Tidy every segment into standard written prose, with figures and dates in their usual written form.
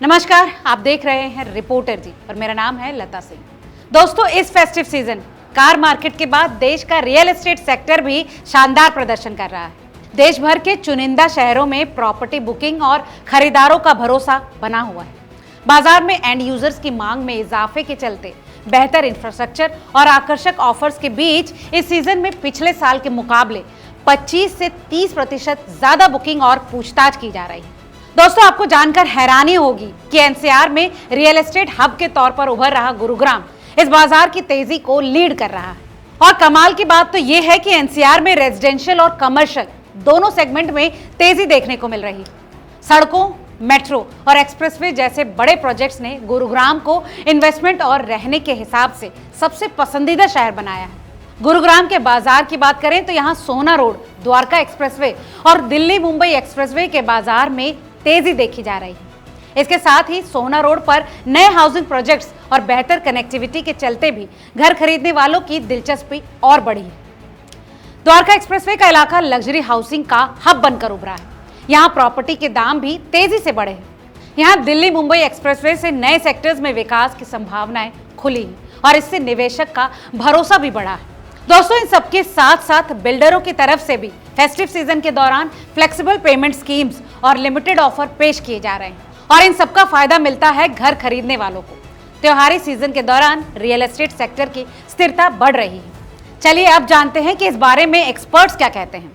नमस्कार, आप देख रहे हैं रिपोर्टर जी और मेरा नाम है लता सिंह। दोस्तों, इस फेस्टिव सीजन कार मार्केट के बाद देश का रियल एस्टेट सेक्टर भी शानदार प्रदर्शन कर रहा है। देश भर के चुनिंदा शहरों में प्रॉपर्टी बुकिंग और खरीदारों का भरोसा बना हुआ है। बाजार में एंड यूजर्स की मांग में इजाफे के चलते बेहतर इंफ्रास्ट्रक्चर और आकर्षक ऑफर्स के बीच इस सीजन में पिछले साल के मुकाबले 25 से 30% ज्यादा बुकिंग और पूछताछ की जा रही है। दोस्तों, आपको जानकर हैरानी होगी कि एनसीआर में रियल एस्टेट हब के तौर पर उभर रहा गुरुग्राम इस बाजार की तेजी को लीड कर रहा है। और कमाल की बात तो यह है कि एनसीआर में रेजिडेंशियल और कमर्शियल दोनों सेगमेंट में तेजी देखने को मिल रही है। सड़कों, मेट्रो और एक्सप्रेसवे जैसे बड़े प्रोजेक्ट्स ने गुरुग्राम को इन्वेस्टमेंट और रहने के हिसाब से सबसे पसंदीदा शहर बनाया है। गुरुग्राम के बाजार की बात करें तो यहाँ सोना रोड, द्वारका एक्सप्रेसवे और दिल्ली मुंबई एक्सप्रेसवे के बाजार में तेजी देखी जा रही है। इसके साथ ही सोना रोड पर नए हाउसिंग प्रोजेक्ट्स और बेहतर कनेक्टिविटी के चलते भी घर खरीदने वालों की दिलचस्पी और बढ़ी है। द्वारका एक्सप्रेसवे का इलाका लग्जरी हाउसिंग का हब बनकर उभरा है। यहाँ प्रॉपर्टी के दाम भी तेजी से बढ़े हैं। यहाँ दिल्ली मुंबई एक्सप्रेसवे से नए सेक्टर्स में विकास की संभावनाएं खुली हैं और इससे निवेशक का भरोसा भी बढ़ा है। दोस्तों, इन सबके साथ साथ बिल्डरों की तरफ से भी फेस्टिव सीजन के दौरान फ्लेक्सिबल पेमेंट स्कीम्स और लिमिटेड ऑफर पेश किए जा रहे हैं और इन सबका फायदा मिलता है घर खरीदने वालों को। त्योहारी सीजन के दौरान रियल एस्टेट सेक्टर की स्थिरता बढ़ रही है। चलिए अब जानते हैं कि इस बारे में एक्सपर्ट्स क्या कहते हैं।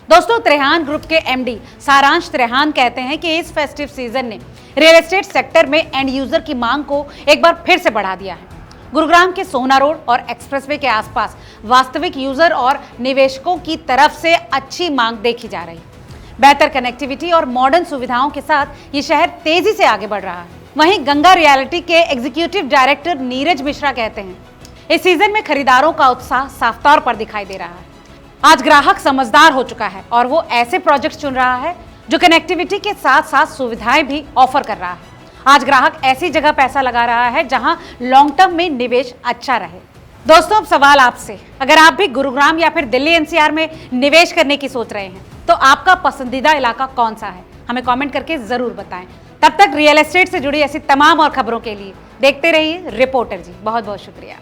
दोस्तों, त्रेहान ग्रुप के एमडी सारांश त्रेहान कहते हैं कि इस फेस्टिव सीजन ने रियल एस्टेट सेक्टर में एंड यूजर की मांग को एक बार फिर से बढ़ा दिया है। गुरुग्राम के सोना रोड और एक्सप्रेसवे के आसपास वास्तविक यूजर और निवेशकों की तरफ से अच्छी मांग देखी जा रही है। बेहतर कनेक्टिविटी और मॉडर्न सुविधाओं के साथ ये शहर तेजी से आगे बढ़ रहा है। वहीं गंगा रियलिटी के एग्जीक्यूटिव डायरेक्टर नीरज मिश्रा कहते हैं, इस सीजन में खरीदारों का उत्साह साफ तौर पर दिखाई दे रहा है। आज ग्राहक समझदार हो चुका है और वो ऐसे प्रोजेक्ट्स चुन रहा है जो कनेक्टिविटी के साथ साथ सुविधाएं भी ऑफर कर रहा है। आज ग्राहक ऐसी जगह पैसा लगा रहा है जहां लॉन्ग टर्म में निवेश अच्छा रहे। दोस्तों, अब सवाल आपसे, अगर आप भी गुरुग्राम या फिर दिल्ली एनसीआर में निवेश करने की सोच रहे हैं तो आपका पसंदीदा इलाका कौन सा है? हमें कमेंट करके जरूर बताएं। तब तक रियल एस्टेट से जुड़ी ऐसी तमाम और खबरों के लिए देखते रहिए रिपोर्टर जी। बहुत बहुत शुक्रिया।